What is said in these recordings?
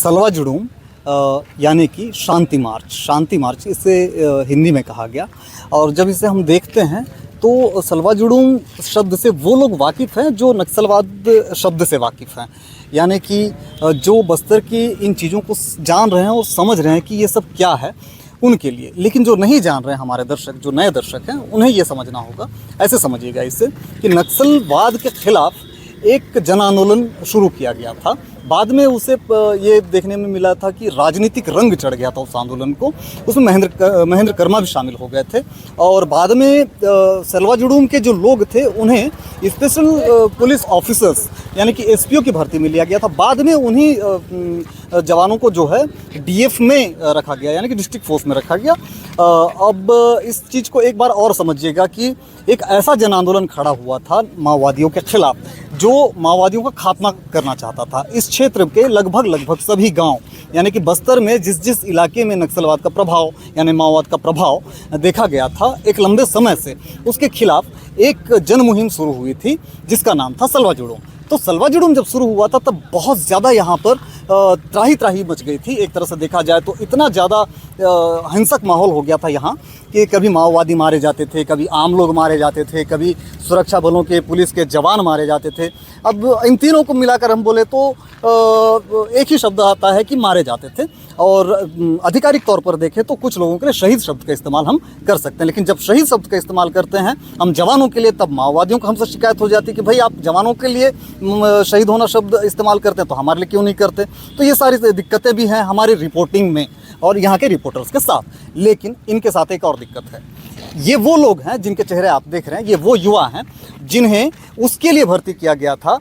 सलवा जुड़ूम यानी कि शांति मार्च इसे हिंदी में कहा गया। और जब इसे हम देखते हैं तो सलवा जुड़ूम शब्द से वो लोग वाकिफ़ हैं जो नक्सलवाद शब्द से वाकिफ़ हैं, यानी कि जो बस्तर की इन चीज़ों को जान रहे हैं और समझ रहे हैं कि ये सब क्या है उनके लिए। लेकिन जो नहीं जान रहे हैं हमारे दर्शक, जो नए दर्शक हैं, उन्हें ये समझना होगा, ऐसे समझिएगा इससे कि नक्सलवाद के खिलाफ़ एक जन आंदोलन शुरू किया गया था। बाद में उसे ये देखने में मिला था कि राजनीतिक रंग चढ़ गया था उस आंदोलन को। उसमें महेंद्र कर्मा भी शामिल हो गए थे और बाद में सलवा जुड़ूम के जो लोग थे उन्हें स्पेशल पुलिस ऑफिसर्स यानी कि एसपीओ की भर्ती में लिया गया था। बाद में उन्हीं जवानों को जो है डीएफ में रखा गया, यानी कि डिस्ट्रिक्ट फोर्स में रखा गया। अब इस चीज़ को एक बार और समझिएगा कि एक ऐसा जन आंदोलन खड़ा हुआ था माओवादियों के खिलाफ, जो माओवादियों का खात्मा करना चाहता था। इस क्षेत्र के लगभग सभी गांव, यानी कि बस्तर में जिस इलाके में नक्सलवाद का प्रभाव यानी माओवाद का प्रभाव देखा गया था एक लंबे समय से, उसके खिलाफ एक जन मुहिम शुरू हुई थी जिसका नाम था सलवा जुड़ूम। तो सलवा जुड़ूम जब शुरू हुआ था तब बहुत ज़्यादा यहाँ पर त्राही मच गई थी। एक तरह से देखा जाए तो इतना ज़्यादा हिंसक माहौल हो गया था यहाँ कि कभी माओवादी मारे जाते थे, कभी आम लोग मारे जाते थे, कभी सुरक्षा बलों के पुलिस के जवान मारे जाते थे। अब इन तीनों को मिलाकर हम बोले तो एक ही शब्द आता है कि मारे जाते थे। और आधिकारिक तौर पर देखें तो कुछ लोगों के लिए शहीद शब्द का इस्तेमाल हम कर सकते हैं, लेकिन जब शहीद शब्द का इस्तेमाल करते हैं हम जवानों के लिए, तब माओवादियों को हमसे शिकायत हो जाती है कि भाई आप जवानों के लिए शहीद होना शब्द इस्तेमाल करते हैं तो हमारे लिए क्यों नहीं करते। तो ये सारी दिक्कतें भी हैं हमारी रिपोर्टिंग में और यहाँ के रिपोर्टर्स के साथ। लेकिन इनके साथ एक और दिक्कत है, ये वो लोग हैं जिनके चेहरे आप देख रहे हैं, ये वो युवा हैं जिन्हें उसके लिए भर्ती किया गया था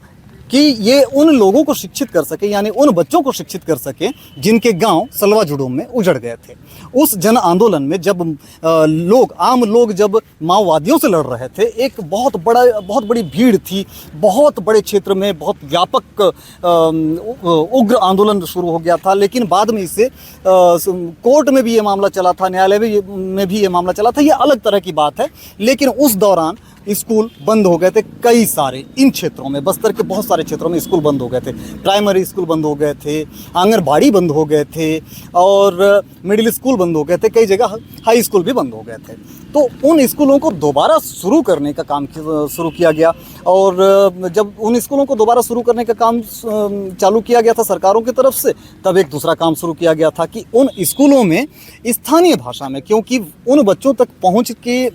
कि ये उन लोगों को शिक्षित कर सके, यानी उन बच्चों को शिक्षित कर सके जिनके गांव सलवा जुड़ूम में उजड़ गए थे। उस जन आंदोलन में जब आम लोग जब माओवादियों से लड़ रहे थे, एक बहुत बड़ी भीड़ थी, बहुत बड़े क्षेत्र में बहुत व्यापक उग्र आंदोलन शुरू हो गया था। लेकिन बाद में इसे कोर्ट में भी ये मामला चला था, न्यायालय में भी ये मामला चला था, ये अलग तरह की बात है। लेकिन उस दौरान स्कूल बंद हो गए थे कई सारे, इन क्षेत्रों में बस्तर के बहुत सारे क्षेत्रों में स्कूल बंद हो गए थे। प्राइमरी स्कूल बंद हो गए थे, आंगनबाड़ी बंद हो गए थे और मिडिल स्कूल बंद हो गए थे, कई जगह हाई स्कूल भी बंद हो गए थे। तो उन स्कूलों को दोबारा शुरू करने का काम शुरू किया गया। और जब उन स्कूलों को दोबारा शुरू करने का काम चालू किया गया था सरकारों की तरफ से, तब एक दूसरा काम शुरू किया गया था कि उन स्कूलों में स्थानीय भाषा में, क्योंकि उन बच्चों तक पहुंच के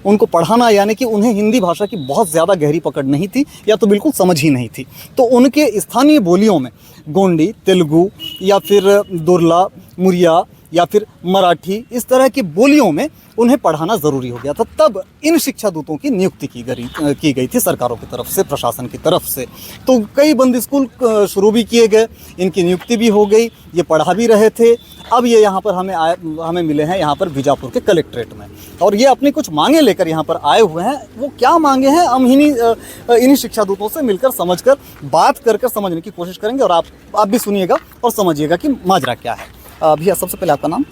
उनको पढ़ाना, यानी कि उन्हें हिंदी भाषा की बहुत ज़्यादा गहरी पकड़ नहीं थी या तो बिल्कुल समझ ही नहीं थी, तो उनके स्थानीय बोलियों में गोंडी, तेलुगु या फिर दुर्ला, मुरिया या फिर मराठी, इस तरह की बोलियों में उन्हें पढ़ाना ज़रूरी हो गया था। तब इन शिक्षा दूतों की नियुक्ति की गई थी सरकारों की तरफ से, प्रशासन की तरफ से। तो कई बंद स्कूल शुरू भी किए गए, इनकी नियुक्ति भी हो गई, ये पढ़ा भी रहे थे। अब ये यहाँ पर हमें मिले हैं यहाँ पर बीजापुर के कलेक्ट्रेट में, और ये अपनी कुछ मांगे लेकर यहाँ पर आए हुए हैं। वो क्या मांगे हैं हम इन्हीं शिक्षा दूतों से मिलकर समझकर बात कर समझने की कोशिश करेंगे, और आप भी सुनिएगा और समझिएगा कि माजरा क्या है। भैया सबसे पहले आपका नाम?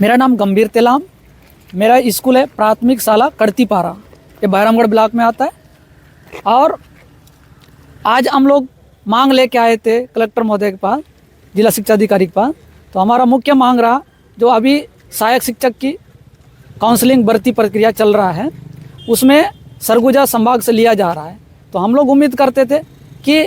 मेरा नाम गंभीर तेलाम, मेरा स्कूल है प्राथमिक शाला कड़तीपारा, ये बहरामगढ़ ब्लॉक में आता है। और आज हम लोग मांग लेके आए थे कलेक्टर महोदय के पास, जिला शिक्षा अधिकारी के पास। तो हमारा मुख्य मांग रहा, जो अभी सहायक शिक्षक की काउंसलिंग भर्ती प्रक्रिया चल रहा है, उसमें सरगुजा संभाग से लिया जा रहा है। तो हम लोग उम्मीद करते थे कि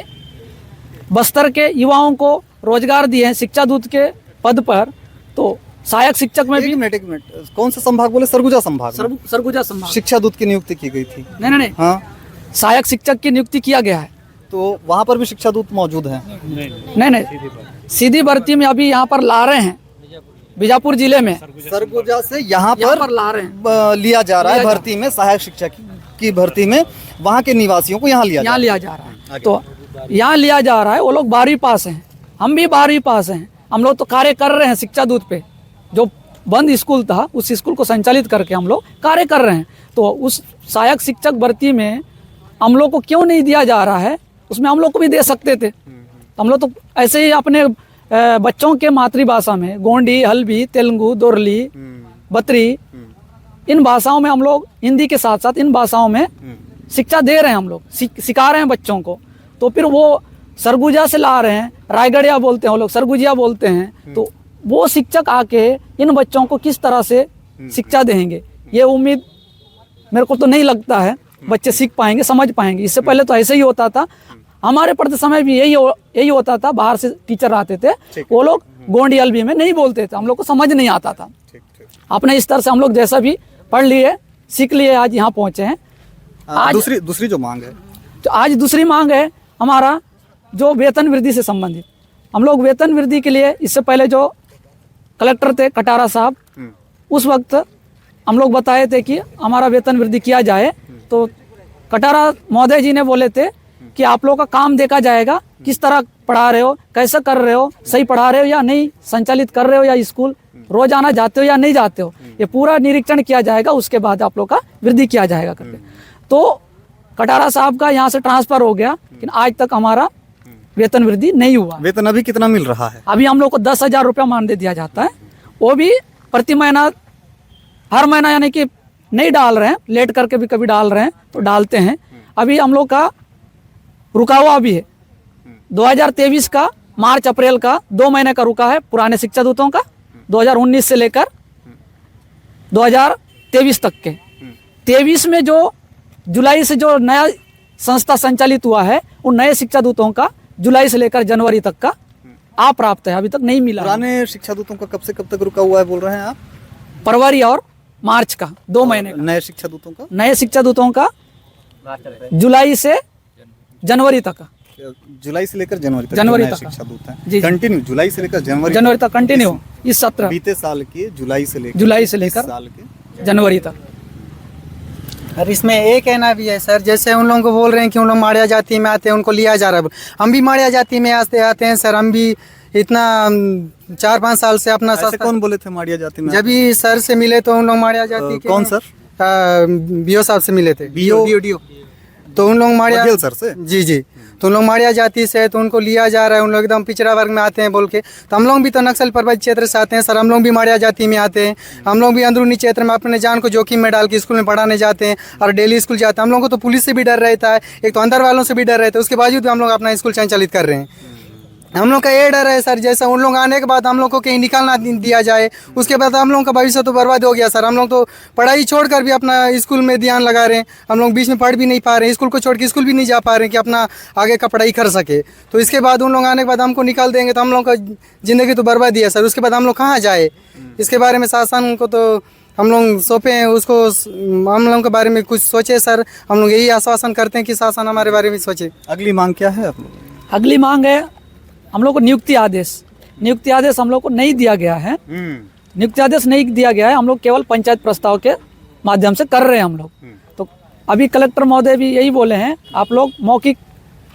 बस्तर के युवाओं को रोजगार दिए हैं शिक्षा दूत के पद पर, तो सहायक शिक्षक में भी। एक मिनट, कौन सा संभाग बोले? सरगुजा संभाग। सरगुजा संभाग शिक्षा दूत की नियुक्ति की गई थी? नहीं, हाँ, सहायक शिक्षक की नियुक्ति किया गया है। तो वहाँ पर भी शिक्षा दूत मौजूद हैं? नहीं, सीधी भर्ती में अभी यहाँ पर ला रहे हैं, बीजापुर जिले में सरगुजा से यहाँ पर ला रहे हैं, लिया जा रहा है भर्ती में, सहायक शिक्षक की भर्ती में वहाँ के निवासियों को यहाँ लिया जा रहा है। तो यहाँ लिया जा रहा है, वो लोग 12वीं पास हैं, हम भी 12वीं पास हैं। हम लोग तो कार्य कर रहे हैं शिक्षा दूत पे, जो बंद स्कूल था उस स्कूल को संचालित करके हम लोग कार्य कर रहे हैं। तो उस सहायक शिक्षक भर्ती में हम लोग को क्यों नहीं दिया जा रहा है? उसमें हम लोग को भी दे सकते थे। हम लोग तो ऐसे ही अपने बच्चों के मातृभाषा में गोंडी, हल्बी, तेलुगु, दोरली, बत्री, इन भाषाओं में हम लोग हिंदी के साथ साथ इन भाषाओं में शिक्षा दे रहे हैं, हम लोग सिखा रहे हैं बच्चों को। तो फिर वो सरगुजा से ला रहे हैं, रायगढ़िया बोलते हैं वो लोग, सरगुजिया बोलते हैं, तो वो शिक्षक आके इन बच्चों को किस तरह से शिक्षा देंगे, ये उम्मीद मेरे को तो नहीं लगता है बच्चे सीख पाएंगे, समझ पाएंगे। इससे पहले तो ऐसे ही होता था, हमारे पढ़ते समय भी यही होता था, बाहर से टीचर आते थे, वो लोग गोंडी एलबी में नहीं बोलते थे, हम लोग को समझ नहीं आता था। अपने स्तर से हम लोग जैसा भी पढ़ लिए, सीख लिए, आज यहाँ पहुँचे हैं। आज दूसरी जो मांग है, तो आज दूसरी मांग है हमारा जो वेतन वृद्धि से संबंधित। हम लोग वेतन वृद्धि के लिए इससे पहले जो कलेक्टर थे कटारा साहब, उस वक्त हम लोग बताए थे कि हमारा वेतन वृद्धि किया जाए, तो कटारा महोदय जी ने बोले थे कि आप लोगों का काम देखा जाएगा, किस तरह पढ़ा रहे हो, कैसे कर रहे हो, सही पढ़ा रहे हो या नहीं, संचालित कर रहे हो या स्कूल रोजाना जाते हो या नहीं जाते हो, ये पूरा निरीक्षण किया जाएगा, उसके बाद आप लोग का वृद्धि किया जाएगा करके। तो कटारा साहब का यहाँ से ट्रांसफर हो गया, लेकिन आज तक हमारा वेतन वृद्धि नहीं हुआ। वेतन अभी कितना मिल रहा है? अभी हम लोग को 10,000 रुपया मानदेय दिया जाता है, वो भी प्रति महीना, हर महीना यानी कि नहीं डाल रहे हैं, लेट करके भी कभी डाल रहे हैं तो डालते हैं। अभी हम लोग का रुका हुआ भी है, 2023 का मार्च अप्रैल का 2 महीने का रुका है पुराने शिक्षा दूतों का, 2019 से लेकर 2023 तक के। 23 में जो जुलाई से जो नया संस्था संचालित हुआ है, उन नए शिक्षा दूतों का जुलाई से लेकर जनवरी तक का अप्राप्त है, अभी तक नहीं मिला। पुराने शिक्षा दूतों का कब से कब तक रुका हुआ है बोल रहे हैं आप? फरवरी और मार्च का 2 महीने का। नए शिक्षा दूतों का? नए शिक्षा दूतों का जुलाई से जनवरी तक का, जुलाई से लेकर जनवरी तक जनवरी नए तक शिक्षा दूत हैं। जी। कंटिन्यू जुलाई से लेकर जनवरी तक कंटिन्यू, इस सत्र बीते साल के जुलाई से लेकर इस साल के जनवरी तक। और इसमें एक कहना भी है सर, जैसे उन लोगों को बोल रहे हैं कि उन लोग माड़िया जाति में आते हैं, उनको लिया जा रहा है। हम भी माड़िया जाति में आते हैं सर, हम भी इतना 4-5 साल से अपना ऐसे कौन बोले थे माड़िया जाति में? जब भी सर से मिले तो उन लोग माड़िया जाति के कौन सर? बीओ साहब से मिले थे, बीओ तो उन लोग माड़िया सर से? जी, तो उन लोग माड़िया जाति से है, तो उनको लिया जा रहा है, उन लोग एकदम पिछड़ा वर्ग में आते हैं बोल के। तो हम लोग भी तो नक्सल प्रभावित क्षेत्र से आते हैं सर, हम लोग भी माड़िया जाति में आते हैं, हम लोग भी अंदरूनी क्षेत्र में अपने जान को जोखिम में डाल के स्कूल में पढ़ाने जाते हैं और डेली स्कूल जाते हैं। हम लोग को तो पुलिस से भी डर रहता है, एक तो अंदर वालों से भी डर रहता है, उसके बावजूद भी हम लोग अपना स्कूल संचालित कर रहे हैं। हम लोग का ये डर है सर, जैसा उन लोग आने के बाद हम लोग को कहीं निकालना दिया जाए, उसके बाद हम लोग का भविष्य तो बर्बाद हो गया सर। हम लोग तो पढ़ाई छोड़कर भी अपना स्कूल में ध्यान लगा रहे हैं, हम लोग बीच में पढ़ भी नहीं पा रहे हैं, स्कूल को छोड़ के स्कूल भी नहीं जा पा रहे हैं कि अपना आगे का पढ़ाई कर सके। तो इसके बाद उन लोग आने के बाद हमको निकाल देंगे तो हम लोग का ज़िंदगी तो बर्बाद ही है सर। उसके बाद हम लोग कहाँ जाए, इसके बारे में शासन को तो हम लोग सौंपे हैं, उसको हम लोगों के बारे में कुछ सोचे सर। हम लोग यही आश्वासन करते हैं कि शासन हमारे बारे में सोचे। अगली मांग क्या है आप लोग? अगली मांग है हम लोग को नियुक्ति आदेश हम लोग को नहीं दिया गया है। नियुक्ति आदेश नहीं दिया गया है, हम लोग केवल पंचायत प्रस्ताव के माध्यम से कर रहे हैं हम लोग। तो अभी कलेक्टर महोदय भी यही बोले हैं, आप लोग मौखिक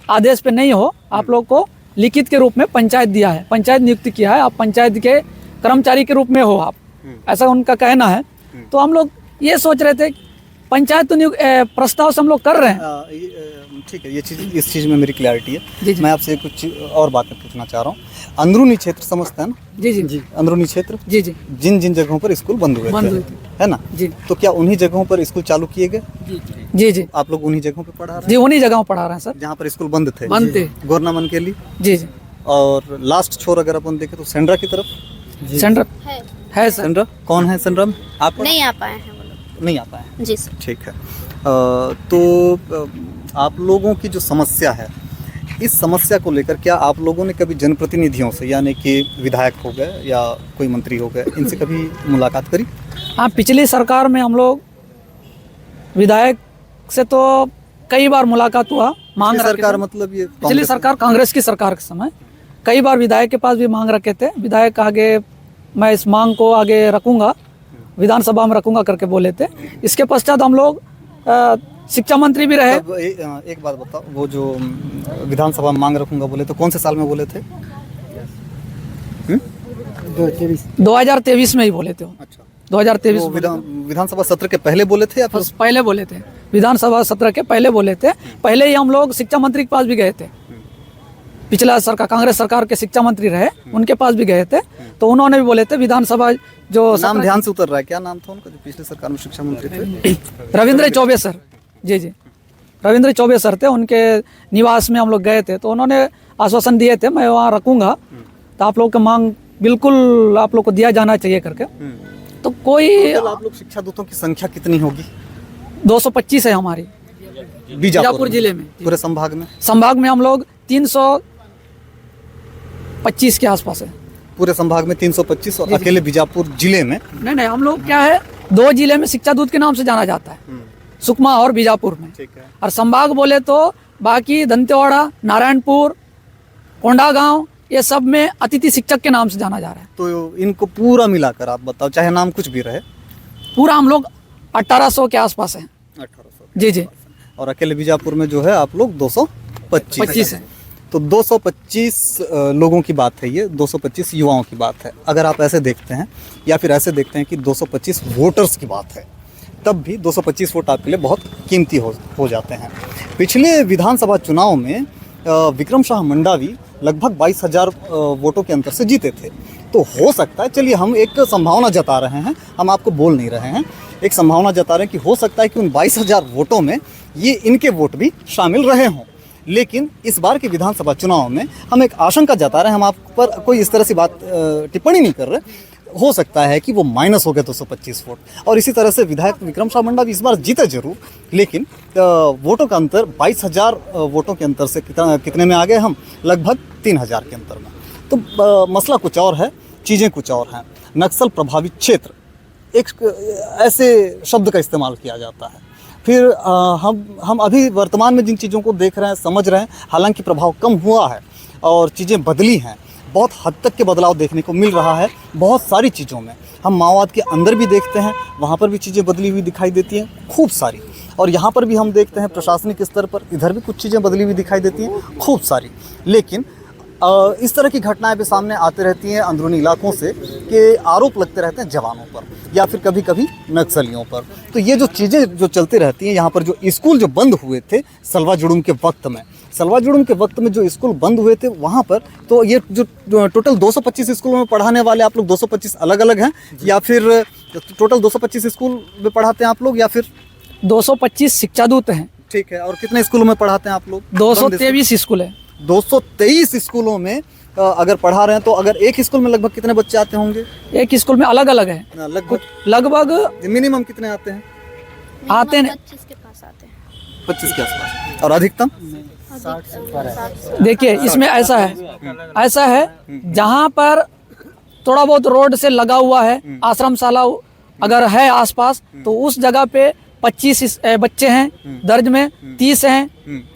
आदेश पे नहीं हो, आप लोग को लिखित के रूप में पंचायत दिया है, पंचायत नियुक्ति किया है, आप पंचायत के कर्मचारी के रूप में हो आप, ऐसा उनका कहना है। तो हम लोग ये सोच रहे थे पंचायत तो प्रस्ताव से हम लोग कर रहे हैं। ठीक है, ये चीज़, इस चीज़ में मेरी क्लैरिटी है। जी। मैं आपसे कुछ और बातें पूछना चाह रहा हूँ। अंदरूनी क्षेत्र समझते हैं ना? जी, अंदरूनी क्षेत्र, जी, जिन जिन जगहों पर स्कूल बंद हुए थे, है ना? जी। तो क्या उन्हीं जगहों पर स्कूल चालू किए गए? जी, आप लोग उन्हीं जगहों पर पढ़ा रहे हैं? जी, उन्हीं जगहों पढ़ा रहे हैं सर, जहाँ पर स्कूल बंद थे? गोरनामन के लिए। जी। और लास्ट छोर अगर अपन देखें तो सेंड्रा की तरफ सेंटर है सर। सेंड्रा कौन है? सेंड्रा में आप नहीं आ पाए हैं वो लोग। नहीं आ पाए हैं? जी सर। ठीक है। तो आप लोगों की जो समस्या है, इस समस्या को लेकर क्या आप लोगों ने कभी जनप्रतिनिधियों से, यानी कि विधायक हो गए या कोई मंत्री हो गए, इनसे कभी मुलाकात करी? हाँ, पिछली सरकार में हम लोग विधायक से तो कई बार मुलाकात हुआ, मांग रखे सरकार थे। मतलब ये पिछली सरकार, कांग्रेस की सरकार के समय कई बार विधायक के पास भी मांग रखे थे। विधायक आगे मैं इस मांग को आगे रखूंगा, विधानसभा में रखूंगा करके बोले थे। इसके पश्चात हम लोग शिक्षा मंत्री भी रहे। एक बात बताओ, वो जो विधानसभा में मांग रखूंगा बोले तो कौन से साल में बोले थे? 2023 में ही बोले थे। अच्छा, 2023 तो विधानसभा सत्र के पहले बोले थे या फिर? पहले बोले थे, विधानसभा सत्र के पहले बोले थे। पहले ही हम लोग शिक्षा मंत्री के पास भी गए थे, पिछला सरकार, कांग्रेस सरकार के शिक्षा मंत्री रहे, उनके पास भी गए थे। तो उन्होंने भी बोले थे विधानसभा जो नाम ध्यान से उतर रहा है, क्या नाम था उनका जो पिछले सरकार में शिक्षा मंत्री थे? रविंद्र चौबे सर। जी। रविंद्र चौबे सर थे, उनके निवास में हम लोग गए थे, तो उन्होंने आश्वासन दिए थे मैं वहाँ रखूँगा, तो आप लोग की मांग बिल्कुल आप लोग को दिया जाना चाहिए करके। तो कोई टोटल आप लोग शिक्षा दूतों की संख्या कितनी होगी 225 है हमारी बीजापुर जिले में। पूरे संभाग में? संभाग में हम लोग 325 के आसपास है। पूरे संभाग में 325 और अकेले बीजापुर जिले में? नहीं, हम लोग क्या है 2 जिले में शिक्षा दूत के नाम से जाना जाता है, सुकमा और बीजापुर में। ठीक है। और संभाग बोले तो बाकी दंतेवाड़ा, नारायणपुर, कोंडागांव, ये सब में अतिथि शिक्षक के नाम से जाना जा रहा है। तो इनको पूरा मिलाकर आप बताओ, चाहे नाम कुछ भी रहे। पूरा हम लोग 1800 के आसपास है। 1800। जी जी। और अकेले बीजापुर में जो है आप लोग 225 है। तो 225 लोगों की बात है ये, 225 युवाओं की बात है। अगर आप ऐसे देखते हैं या फिर ऐसे देखते हैं कि 225 वोटर्स की बात है, तब भी 225 वोट आपके लिए बहुत कीमती हो जाते हैं। पिछले विधानसभा चुनाव में विक्रम शाह मंडावी लगभग 22,000 वोटों के अंतर से जीते थे। तो हो सकता है, चलिए हम एक संभावना जता रहे हैं, हम आपको बोल नहीं रहे हैं, एक संभावना जता रहे हैं कि हो सकता है कि उन 22,000 वोटों में ये इनके वोट भी शामिल रहे हों। लेकिन इस बार के विधानसभा चुनाव में हम एक आशंका जता रहे हैं, हम आप पर कोई इस तरह से बात टिप्पणी नहीं कर रहे, हो सकता है कि वो माइनस हो गए 225 वोट। और इसी तरह से विधायक विक्रम शाह मंडावी इस बार जीते जरूर, लेकिन वोटों का अंतर 22,000 वोटों के अंतर से कितने में आ गए हम? लगभग 3,000 के अंतर में। तो मसला कुछ और है, चीज़ें कुछ और हैं। नक्सल प्रभावित क्षेत्र एक ऐसे शब्द का इस्तेमाल किया जाता है। फिर हम अभी वर्तमान में जिन चीज़ों को देख रहे हैं, समझ रहे हैं, हालांकि प्रभाव कम हुआ है और चीज़ें बदली हैं, बहुत हद तक के बदलाव देखने को मिल रहा है बहुत सारी चीज़ों में। हम माओवाद के अंदर भी देखते हैं, वहाँ पर भी चीज़ें बदली हुई दिखाई देती हैं खूब सारी, और यहाँ पर भी हम देखते हैं प्रशासनिक स्तर पर इधर भी कुछ चीज़ें बदली हुई दिखाई देती हैं खूब सारी। लेकिन इस तरह की घटनाएं भी सामने आती रहती हैं अंदरूनी इलाकों से कि आरोप लगते रहते हैं जवानों पर या फिर कभी कभी नक्सलियों पर। तो ये जो चीज़ें जो चलती रहती हैं, यहाँ पर जो स्कूल जो बंद हुए थे सलवा जुड़ूम के वक्त में, सलवा जुड़ूम के वक्त में जो स्कूल बंद हुए थे वहाँ पर, तो ये जो टोटल 225 स्कूलों में पढ़ाने वाले आप लोग 225 अलग अलग हैं या फिर टोटल 225 स्कूल में पढ़ाते हैं आप लोग, या फिर 225 शिक्षा दूत हैं? ठीक है। और कितने स्कूलों में पढ़ाते हैं आप लोग? 223 स्कूल है। 223 स्कूलों में अगर पढ़ा रहे हैं, तो अगर एक स्कूल में लगभग कितने बच्चे आते होंगे? एक स्कूल में अलग अलग है, लगभग मिनिमम कितने आते हैं? आते हैं 25 के पास आते हैं। 25 के आसपास। और अधिकतम? देखिए इसमें ऐसा है जहाँ पर थोड़ा बहुत रोड से लगा हुआ है आश्रमशाला अगर है आसपास, तो उस जगह पे 25 बच्चे हैं, दर्ज में 30 हैं।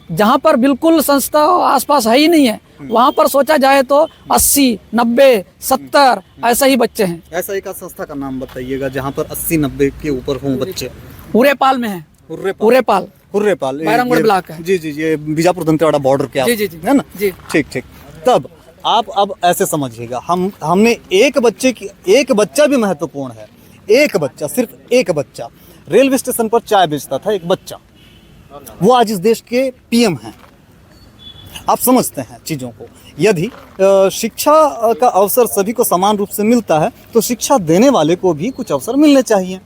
जहाँ पर बिल्कुल संस्था आसपास है ही नहीं है, वहाँ पर सोचा जाए तो 80, 90, 70 ऐसा ही बच्चे हैं। ऐसा एक संस्था का नाम बताइएगा जहाँ पर 80-90 के ऊपर हों बच्चे। हुर्रेपाल में है। हुर्रेपाल बैरामगढ़ ब्लॉक है। जी जी, ये बीजापुर दंतेवाड़ा बॉर्डर के जी जी है ना? जी ठीक। तब आप अब ऐसे समझिएगा, हमने एक बच्चा भी महत्वपूर्ण है। एक बच्चा, सिर्फ एक बच्चा रेलवे स्टेशन पर चाय बेचता था, एक बच्चा, वो आज इस देश के पीएम हैं। आप समझते हैं चीज़ों को। यदि शिक्षा का अवसर सभी को समान रूप से मिलता है, तो शिक्षा देने वाले को भी कुछ अवसर मिलने चाहिए।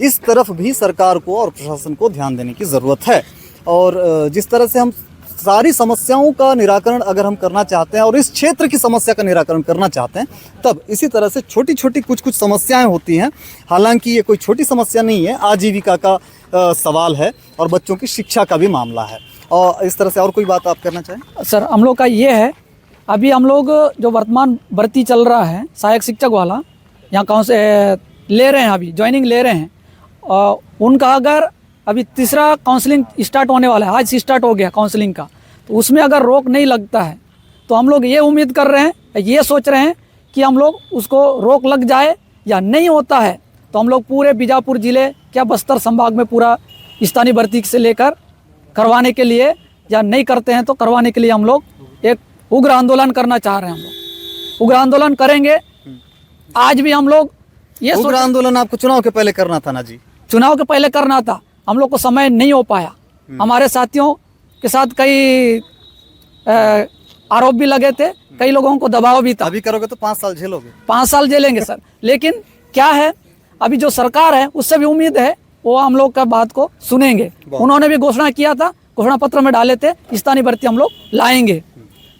इस तरफ भी सरकार को और प्रशासन को ध्यान देने की ज़रूरत है। और जिस तरह से हम सारी समस्याओं का निराकरण अगर हम करना चाहते हैं और इस क्षेत्र की समस्या का निराकरण करना चाहते हैं, तब इसी तरह से छोटी छोटी कुछ समस्याएं होती हैं। हालांकि ये कोई छोटी समस्या नहीं है, आजीविका का सवाल है और बच्चों की शिक्षा का भी मामला है। और इस तरह से और कोई बात आप करना चाहें? सर, हम लोग का ये है, अभी हम लोग जो वर्तमान भर्ती चल रहा है सहायक शिक्षक वाला, यहाँ कौन से ले रहे हैं, अभी ज्वाइनिंग ले रहे हैं, और उनका अगर अभी तीसरा काउंसलिंग स्टार्ट होने वाला है, आज से स्टार्ट हो गया काउंसलिंग का, तो उसमें अगर रोक नहीं लगता है तो हम लोग ये उम्मीद कर रहे हैं, ये सोच रहे हैं कि हम लोग उसको रोक लग जाए, या नहीं होता है तो हम लोग पूरे बीजापुर ज़िले क्या बस्तर संभाग में पूरा स्थानीय भर्ती से लेकर करवाने के लिए, या नहीं करते हैं तो करवाने के लिए हम लोग एक उग्र आंदोलन करना चाह रहे हैं। हम लोग उग्र आंदोलन करेंगे। आज भी हम लोग ये उग्र आंदोलन आपको चुनाव के पहले करना था ना जी? चुनाव के पहले करना था, हम लोग को समय नहीं हो पाया। हमारे साथियों के साथ कई आरोप भी लगे थे, कई लोगों को दबाव भी था। अभी करोगे तो 5 साल झेलोगे? 5 साल झेलेंगे सर, लेकिन क्या है, अभी जो सरकार है उससे भी उम्मीद है वो हम लोग का बात को सुनेंगे। उन्होंने भी घोषणा किया था घोषणा पत्र में डाले थे स्थानीय भर्ती हम लोग लाएंगे,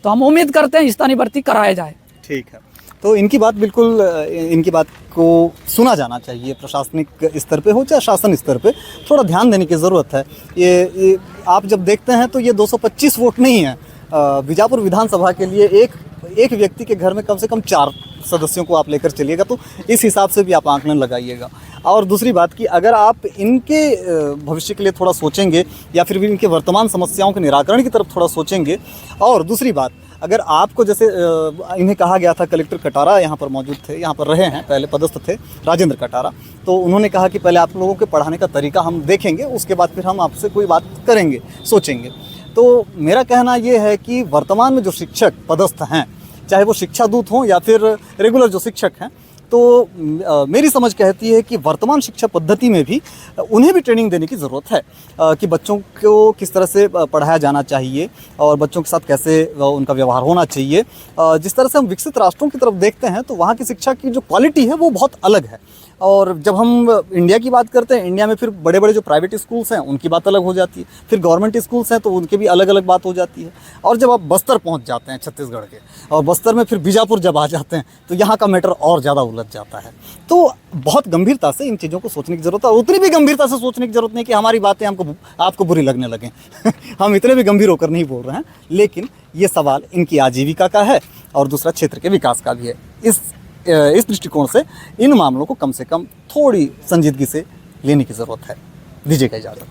तो हम उम्मीद करते हैं स्थानीय भर्ती कराया जाए। ठीक है, तो इनकी बात बिल्कुल, इनकी बात को सुना जाना चाहिए, प्रशासनिक स्तर पे हो चाहे शासन स्तर पे, थोड़ा ध्यान देने की ज़रूरत है। ये आप जब देखते हैं तो ये 225 वोट नहीं है। बीजापुर विधानसभा के लिए एक व्यक्ति के घर में कम से कम 4 सदस्यों को आप लेकर चलिएगा, तो इस हिसाब से भी आप आंकलन लगाइएगा। और दूसरी बात कि अगर आप इनके भविष्य के लिए थोड़ा सोचेंगे या फिर भी इनके वर्तमान समस्याओं के निराकरण की तरफ थोड़ा सोचेंगे, और दूसरी बात, अगर आपको जैसे इन्हें कहा गया था, कलेक्टर कटारा यहाँ पर मौजूद थे, यहाँ पर रहे हैं, पहले पदस्थ थे राजेंद्र कटारा, तो उन्होंने कहा कि पहले आप लोगों के पढ़ाने का तरीका हम देखेंगे, उसके बाद फिर हम आपसे कोई बात करेंगे, सोचेंगे। तो मेरा कहना ये है कि वर्तमान में जो शिक्षक पदस्थ हैं, चाहे वो शिक्षा दूत हों या फिर रेगुलर जो शिक्षक हैं, तो मेरी समझ कहती है कि वर्तमान शिक्षा पद्धति में भी उन्हें भी ट्रेनिंग देने की ज़रूरत है कि बच्चों को किस तरह से पढ़ाया जाना चाहिए और बच्चों के साथ कैसे उनका व्यवहार होना चाहिए। जिस तरह से हम विकसित राष्ट्रों की तरफ देखते हैं तो वहाँ की शिक्षा की जो क्वालिटी है वो बहुत अलग है। और जब हम इंडिया की बात करते हैं, इंडिया में फिर बड़े बड़े जो प्राइवेट स्कूल्स हैं उनकी बात अलग हो जाती है, फिर गवर्नमेंट स्कूल्स हैं तो उनकी भी अलग अलग बात हो जाती है। और जब आप बस्तर पहुंच जाते हैं छत्तीसगढ़ के, और बस्तर में फिर बीजापुर जब आ जाते हैं तो यहाँ का मैटर और ज़्यादा उलझ जाता है। तो बहुत गंभीरता से इन चीज़ों को सोचने की ज़रूरत है, और उतनी भी गंभीरता से सोचने की ज़रूरत नहीं कि हमारी बातें आपको बुरी लगने लगें हम इतने भी गंभीर होकर नहीं बोल रहे हैं, लेकिन ये सवाल इनकी आजीविका का है और दूसरा क्षेत्र के विकास का भी है। इस दृष्टिकोण से इन मामलों को कम से कम थोड़ी संजीदगी से लेने की ज़रूरत है। दीजिएगा इजाज़त।